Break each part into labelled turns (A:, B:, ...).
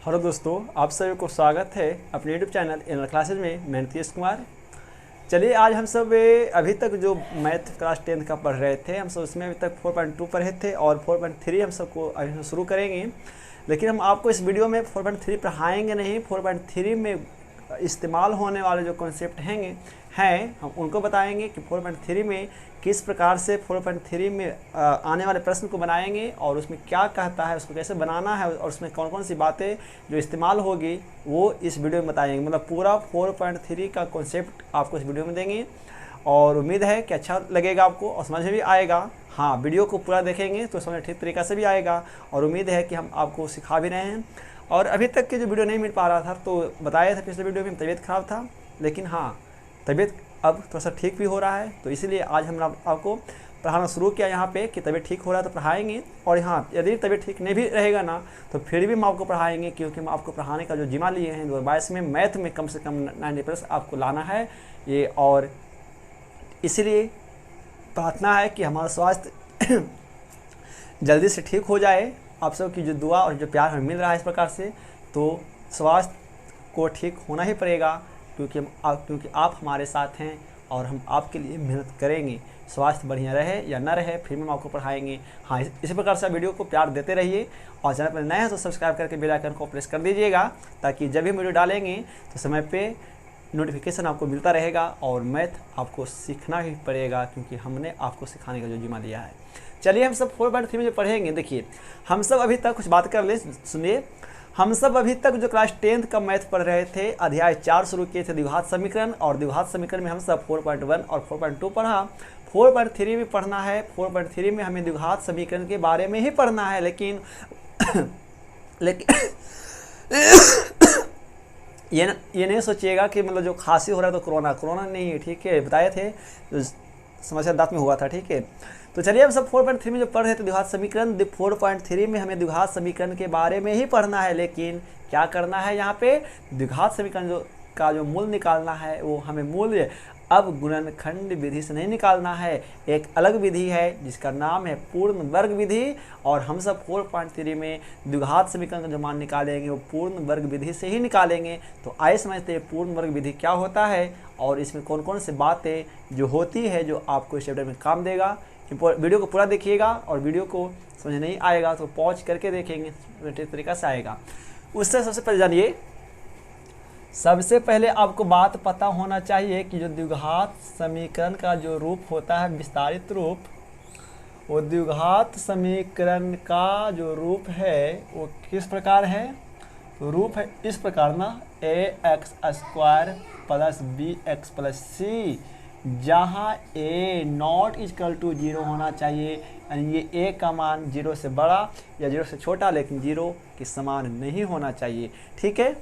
A: Hello दोस्तों, आप सभी को स्वागत है अपने यूट्यूब चैनल इन क्लासेज में। मैं नीतीश कुमार। चलिए, आज हम सब अभी तक जो मैथ क्लास 10 का पढ़ रहे थे, हम सब उसमें अभी तक 4.2 पढ़े थे और 4.3 हम सबको अभी शुरू करेंगे। लेकिन हम आपको इस वीडियो में 4.3 पढ़ाएंगे नहीं। 4.3 में इस्तेमाल होने वाले जो कॉन्सेप्ट हैं हम उनको बताएंगे कि 4.3 में किस प्रकार से 4.3 में आने वाले प्रश्न को बनाएंगे और उसमें क्या कहता है, उसको कैसे बनाना है और उसमें कौन कौन सी बातें जो इस्तेमाल होगी वो इस वीडियो में बताएंगे। मतलब पूरा 4.3 का कॉन्सेप्ट आपको इस वीडियो में देंगे और उम्मीद है कि अच्छा लगेगा आपको और समझ में भी आएगा। हाँ, वीडियो को पूरा देखेंगे तो समझ ठीक तरीक़ा से भी आएगा और उम्मीद है कि हम आपको सिखा भी रहे हैं। और अभी तक के जो वीडियो नहीं मिल पा रहा था तो बताया था पिछले वीडियो में तबीयत ख़राब था, लेकिन हाँ, तबीयत अब थोड़ा सा ठीक भी हो रहा है। तो इसीलिए आज हम आपको पढ़ाना शुरू किया यहाँ पे कि तबीयत ठीक हो रहा है तो पढ़ाएंगे। और हाँ, यदि तबीयत ठीक नहीं भी रहेगा ना तो फिर भी हम आपको पढ़ाएंगे, क्योंकि हम आपको पढ़ाने का जो जिम्मा लिए हैं 2022 में मैथ में कम से कम 90+ आपको लाना है ये। और इसलिए प्रार्थना है कि हमारा स्वास्थ्य जल्दी से ठीक हो जाए। आप सबकी जो दुआ और जो प्यार हमें मिल रहा है इस प्रकार से, तो स्वास्थ्य को ठीक होना ही पड़ेगा, क्योंकि आप हमारे साथ हैं और हम आपके लिए मेहनत करेंगे। स्वास्थ्य बढ़िया रहे या ना रहे फिर भी हम आपको पढ़ाएंगे। हाँ, इसी प्रकार से वीडियो को प्यार देते रहिए और चैनल पर नए हैं तो सब्सक्राइब करके बेल आइकन को प्रेस कर दीजिएगा, ताकि जब भी वीडियो डालेंगे तो समय पे नोटिफिकेशन आपको मिलता रहेगा। और मैथ आपको सीखना ही पड़ेगा, क्योंकि हमने आपको सिखाने का जो जिम्मा दिया है। चलिए, हम सब 4.3 में जो पढ़ेंगे, देखिए हम सब अभी तक कुछ बात कर ले, सुनिए। हम सब अभी तक जो क्लास 10 का मैथ पढ़ रहे थे, अध्याय 4 शुरू किए थे द्विघात समीकरण, और द्विघात समीकरण में हम सब 4.1 और 4.2 पढ़ा। 4.3 में पढ़ना है। 4.3 में हमें द्विघात समीकरण के बारे में ही पढ़ना है, लेकिन ये नहीं सोचिएगा कि मतलब जो खांसी हो रहा है तो कोरोना नहीं है, ठीक है। बताए थे जो समस्या दांत में हुआ था, ठीक है। तो चलिए, हम सब 4.3 में जो पढ़ रहे थे द्विघात समीकरण, 4.3 में हमें द्विघात समीकरण के बारे में ही पढ़ना है। लेकिन क्या करना है यहाँ पे, द्विघात समीकरण का जो मूल निकालना है वो हमें मूल्य अब गुणनखंड विधि से नहीं निकालना है। एक अलग विधि है जिसका नाम है पूर्ण वर्ग विधि, और हम सब 4.3 में द्विघात समीकरण का जो मान निकालेंगे वो पूर्ण वर्ग विधि से ही निकालेंगे। तो आइए समझते हैं पूर्ण वर्ग विधि क्या होता है और इसमें कौन कौन से बातें जो होती है जो आपको इस चैप्टर में काम देगा। वीडियो को पूरा देखिएगा और वीडियो को समझ नहीं आएगा तो पॉज करके देखेंगे, ठीक तरीका से आएगा। उससे सबसे पहले जानिए, सबसे पहले आपको बात पता होना चाहिए कि जो द्विघात समीकरण का जो रूप होता है, विस्तारित रूप, वो द्विघात समीकरण का जो रूप है वो किस प्रकार है। तो रूप है इस प्रकार ना, ax² + bx + c, जहाँ a नॉट इक्वल टू 0 होना चाहिए, यानी ये a का मान 0 से बड़ा या 0 से छोटा, लेकिन 0 के समान नहीं होना चाहिए, ठीक है।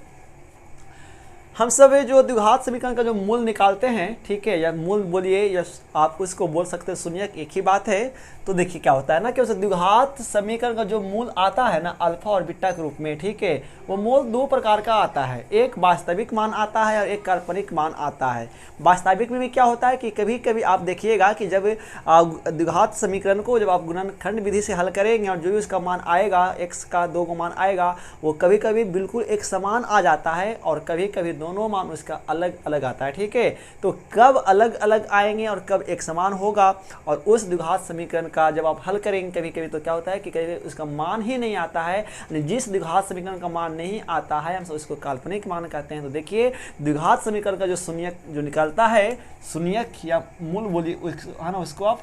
A: हम सब जो द्विघात समीकरण का जो मूल निकालते हैं, ठीक है, या मूल बोलिए या आप उसको बोल सकते हैं शून्य, एक ही बात है। तो देखिए क्या होता है ना कि उस द्विघात समीकरण का जो मूल आता है ना अल्फा और बीटा के रूप में, ठीक है, वो मूल दो प्रकार का आता है। एक वास्तविक मान आता है और एक काल्पनिक मान आता है। वास्तविक में भी क्या होता है कि कभी कभी आप देखिएगा कि जब द्विघात समीकरण को जब आप गुणनखंड विधि से हल करेंगे और जो भी उसका मान आएगा, x का 2 को मान आएगा, वो कभी कभी बिल्कुल एक समान आ जाता है और कभी कभी दोनों मान उसका अलग अलग आता है, ठीक है। तो कब अलग अलग आएंगे और कब एक समान होगा, और उस द्विघात समीकरण का जब आप हल करेंगे कभी कभी तो क्या होता है कि कभी उसका मान ही नहीं आता है। जिस द्विघात समीकरण का मान नहीं आता है हम उसको काल्पनिक मान कहते हैं। तो देखिए, द्विघात समीकरण का जो शून्यक जो निकलता है, शून्यक या मूल बोलिए है ना, उसको आप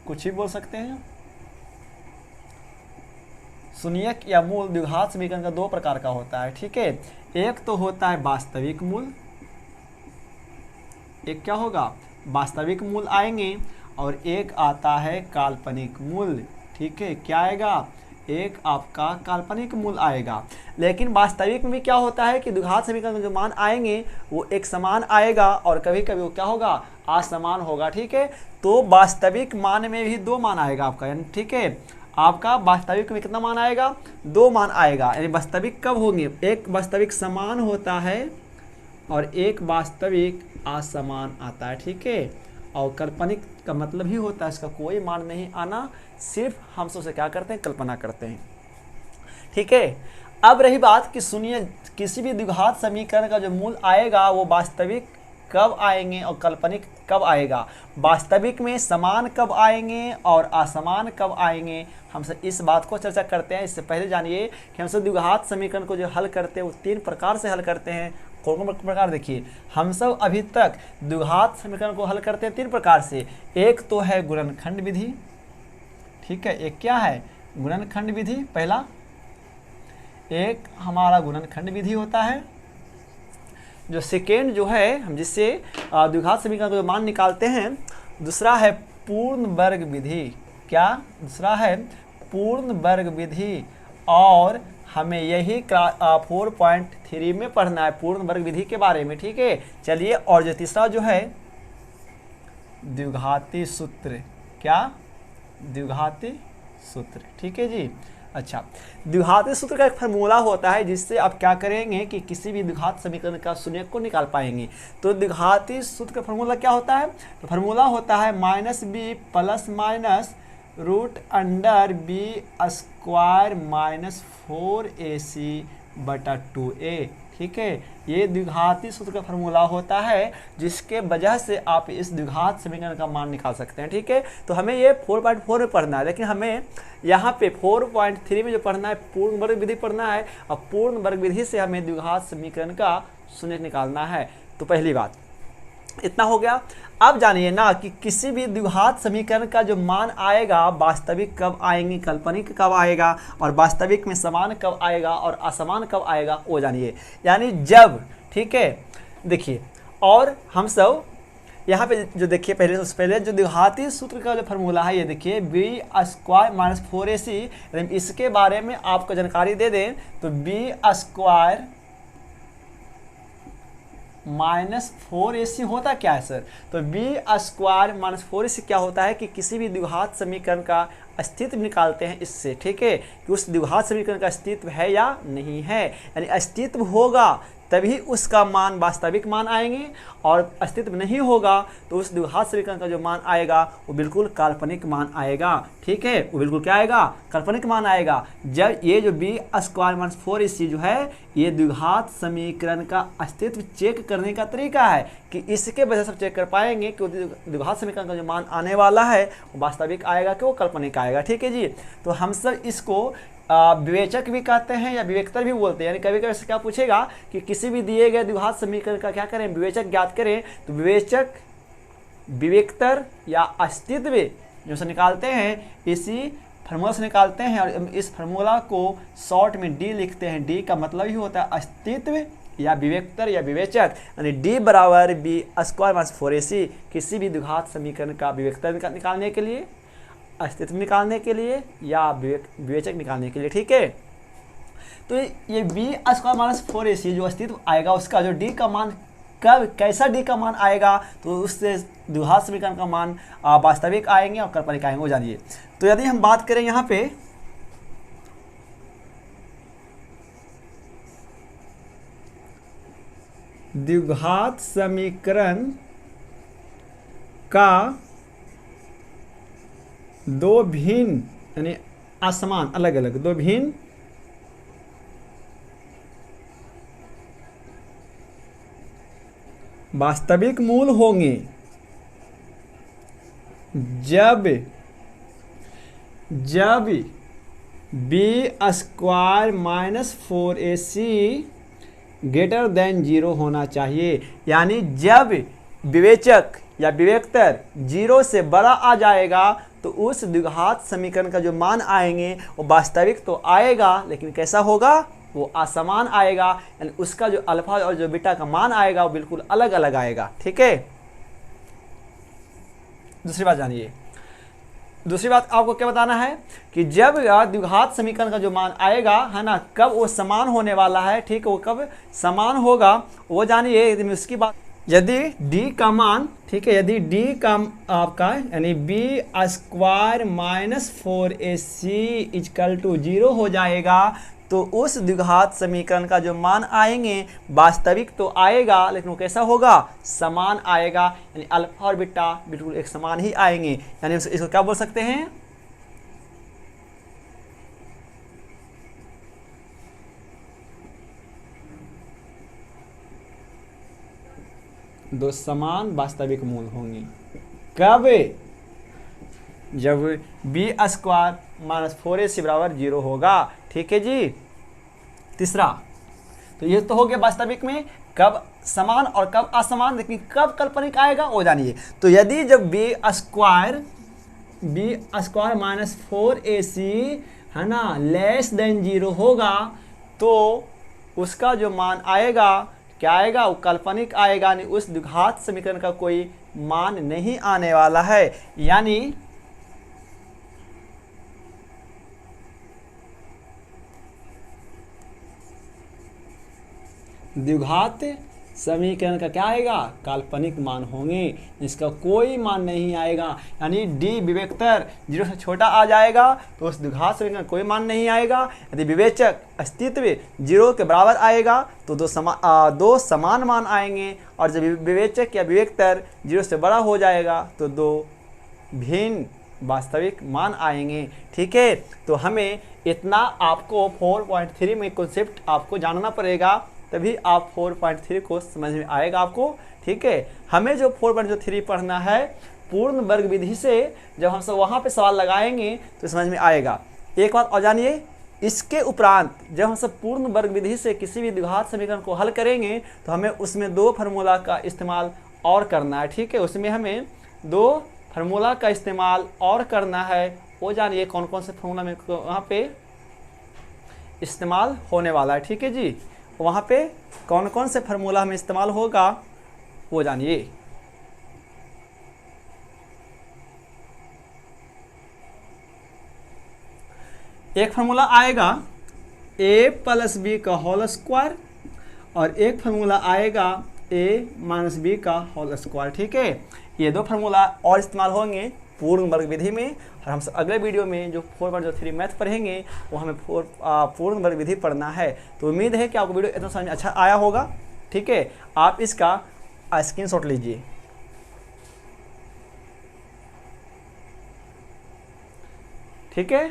A: कुछ ही बोल सकते हैं। शून्यक या मूल द्विघात समीकरण का 2 प्रकार का होता है, ठीक है। एक तो होता है वास्तविक मूल, एक क्या होगा, वास्तविक मूल आएंगे, और एक आता है काल्पनिक मूल, ठीक है। क्या आएगा, एक आपका काल्पनिक मूल आएगा। लेकिन वास्तविक में भी क्या होता है कि द्विघात समीकरण में जो मान आएंगे वो एक समान आएगा और कभी कभी वो क्या होगा, असमान होगा, ठीक है। तो वास्तविक मान में भी 2 मान आएगा आपका, यानी ठीक है, आपका वास्तविक में कितना मान आएगा, 2 मान आएगा। यानी वास्तविक कब होंगे, एक वास्तविक समान होता है और एक वास्तविक असमान आता है, ठीक है। और काल्पनिक का मतलब ही होता है इसका कोई मान नहीं आना, सिर्फ हम सबसे क्या करते हैं, कल्पना करते हैं, ठीक है। अब रही बात कि सुनिए, किसी भी द्विघात समीकरण का जो मूल आएगा वो वास्तविक कब आएंगे और काल्पनिक कब आएगा, वास्तविक में समान कब आएंगे और असमान कब आएंगे, हम सब इस बात को चर्चा करते हैं। इससे पहले जानिए कि हम सब द्विघात समीकरण को जो हल करते हैं वो 3 प्रकार से हल करते हैं। कौन कौन प्रकार? देखिए, हम सब अभी तक द्विघात समीकरण को हल करते हैं 3 प्रकार से। एक तो है गुणनखंड विधि, ठीक है, एक क्या है? गुणनखंड विधि पहला, एक हमारा गुणनखंड विधि होता है। जो सेकेंड जो है हम जिससे द्विघात समीकरण का मान निकालते हैं, दूसरा है पूर्ण वर्ग विधि। क्या? दूसरा है पूर्ण वर्ग विधि, और हमें यही 4.3 में पढ़ना है पूर्ण वर्ग विधि के बारे में, ठीक है। चलिए, और जो तीसरा जो है द्विघाती सूत्र। क्या? द्विघाती सूत्र, ठीक है जी। अच्छा, द्विघाती सूत्र का एक फार्मूला होता है जिससे आप क्या करेंगे कि किसी भी द्विघात समीकरण का शून्य को निकाल पाएंगे। तो द्विघाती सूत्र का फार्मूला क्या होता है? तो फार्मूला होता है -b plus minus √b² -4ac बटा 2a, ठीक है। ये द्विघाती सूत्र का फार्मूला होता है जिसके वजह से आप इस द्विघात समीकरण का मान निकाल सकते हैं, ठीक है। तो हमें ये 4.4 में पढ़ना है, लेकिन हमें यहाँ पे 4.3 में जो पढ़ना है पूर्ण वर्ग विधि पढ़ना है, और पूर्ण वर्ग विधि से हमें द्विघात समीकरण का शून्य निकालना है। तो पहली बात इतना हो गया। अब जानिए ना कि किसी भी द्विघात समीकरण का जो मान आएगा वास्तविक कब आएंगे, काल्पनिक कब आएगा, और वास्तविक में समान कब आएगा और असमान कब आएगा, वो जानिए। यानी जब, ठीक है, देखिए, और हम सब यहाँ पे जो देखिए पहले जो द्विघाती सूत्र का जो फार्मूला है, ये देखिए b² -4ac। इसके बारे में आपको जानकारी दे दें तो b² -4ac होता क्या है सर? तो b² -4ac क्या होता है कि किसी भी द्विघात समीकरण का अस्तित्व निकालते हैं इससे, ठीक है, कि उस द्विघात समीकरण का अस्तित्व है या नहीं है। यानी अस्तित्व होगा तभी उसका मान वास्तविक मान आएंगे, और अस्तित्व नहीं होगा तो उस द्विघात समीकरण का जो मान आएगा वो बिल्कुल काल्पनिक मान आएगा, ठीक है। वो बिल्कुल क्या आएगा? काल्पनिक मान आएगा। जब ये जो b² -4ac जो है, ये द्विघात समीकरण का अस्तित्व चेक करने का तरीका है कि इसके वजह से चेक कर पाएंगे कि द्विघात समीकरण का जो मान आने वाला है वो वास्तविक आएगा कि वो काल्पनिक आएगा, ठीक है जी। तो हम सब इसको विवेचक भी कहते हैं या विवेकतर भी बोलते हैं। यानी कभी कभी क्या पूछेगा कि किसी भी दिए गए द्विघात समीकरण का क्या करें, विवेचक ज्ञात करें, तो विवेचक, विवेकतर या अस्तित्व जो से निकालते हैं इसी फार्मूला से निकालते हैं, और इस फार्मूला को शॉर्ट में डी लिखते हैं। डी का मतलब ही होता है अस्तित्व या विवेकतर या विवेचक, यानी d बराबर b² -4ac। किसी भी द्विघात समीकरण का विवेकतर निकालने के लिए, अस्तित्व निकालने के लिए या विवेचक निकालने के लिए, ठीक है। तो ये b² -4ac जो अस्तित्व आएगा उसका जो d का मान कब, कैसा d का मान आएगा, तो उससे द्विघात समीकरण का मान वास्तविक आएंगे और काल्पनिक आएंगे, वो जानिए। तो यदि हम बात करें यहाँ पे द्विघात समीकरण का दो भिन्न यानी असमान, अलग अलग दो भिन्न वास्तविक मूल होंगे जब b² -4ac ग्रेटर देन 0 होना चाहिए। यानी जब विवेचक या विवेकतर 0 से बड़ा आ जाएगा तो उस द्विघात समीकरण का जो मान आएंगे वो वास्तविक तो आएगा, लेकिन कैसा होगा, वो असमान आएगा। यानी उसका जो अल्फा और जो बीटा का मान आएगा वो बिल्कुल अलग अलग आएगा, ठीक है। दूसरी बात जानिए, दूसरी बात आपको क्या बताना है कि जब द्विघात समीकरण का जो मान आएगा, है ना, कब वो समान होने वाला है, ठीक है, वो कब समान होगा वो जानिए। उसकी बात, यदि d का मान, ठीक है, यदि d का आपका यानी b² -4ac = 0 हो जाएगा तो उस द्विघात समीकरण का जो मान आएंगे वास्तविक तो आएगा, लेकिन वो कैसा होगा, समान आएगा। यानी अल्फा और बीटा बिल्कुल एक समान ही आएंगे। यानी इसको क्या बोल सकते हैं, दो समान वास्तविक मूल होंगे। कब? जब बी स्क्वायर माइनस 4ac बराबर 0 होगा। ठीक है जी। तीसरा, तो ये तो हो गया वास्तविक में कब समान और कब असमान, लेकिन कब काल्पनिक आएगा वो जानिए। तो यदि जब बी स्क्वायर माइनस 4ac है ना लेस देन 0 होगा, तो उसका जो मान आएगा क्या आएगा? वो काल्पनिक आएगा, यानी उस द्विघात समीकरण का कोई मान नहीं आने वाला है। यानी द्विघात समीकरण का क्या आएगा? काल्पनिक मान होंगे, इसका कोई मान नहीं आएगा। यानी डी विवेकतर 0 से छोटा आ जाएगा तो उस द्विघात समीकरण का कोई मान नहीं आएगा। यदि विवेचक अस्तित्व 0 के बराबर आएगा तो दो समान मान आएंगे, और जब विवेचक या विवेकतर 0 से बड़ा हो जाएगा तो दो भिन्न वास्तविक मान आएंगे। ठीक है, तो हमें इतना आपको 4.3 में कॉन्सेप्ट आपको जानना पड़ेगा, तभी आप 4.3 को समझ में आएगा आपको। ठीक है, हमें जो 4.3 पढ़ना है पूर्ण वर्ग विधि से, जब हम सब वहाँ पे सवाल लगाएंगे तो समझ में आएगा। एक बात और जानिए, इसके उपरांत जब हम सब पूर्ण वर्ग विधि से किसी भी द्विघात समीकरण को हल करेंगे तो हमें उसमें 2 फार्मूला का इस्तेमाल और करना है। ठीक है, उसमें हमें 2 फार्मूला का इस्तेमाल और करना है। वो जानिए कौन कौन से फार्मूला में वहाँ पे इस्तेमाल होने वाला है। ठीक है जी, वहाँ पे कौन कौन से फार्मूला हमें इस्तेमाल होगा वो जानिए। एक फार्मूला आएगा a प्लस बी का होल स्क्वायर, और एक फार्मूला आएगा a माइनस बी का होल स्क्वायर। ठीक है, ये 2 फार्मूला और इस्तेमाल होंगे पूर्ण वर्ग विधि में, और हम सब अगले वीडियो में जो 4.3 मैथ पढ़ेंगे वो हमें पूर्ण वर्ग विधि पढ़ना है। तो उम्मीद है कि आपको वीडियो इतना समझ में अच्छा आया होगा। ठीक है, आप इसका स्क्रीनशॉट लीजिए। ठीक है,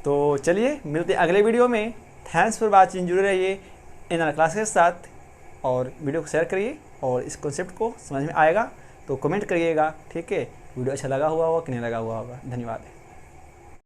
A: तो चलिए मिलते हैं अगले वीडियो में। थैंक्स फॉर वॉचिंग, जुड़े रहिए इन क्लास के साथ और वीडियो को शेयर करिए, और इस कॉन्सेप्ट को समझ में आएगा तो कमेंट करिएगा। ठीक है, वीडियो अच्छा लगा हुआ होगा कि नहीं लगा हुआ होगा। धन्यवाद।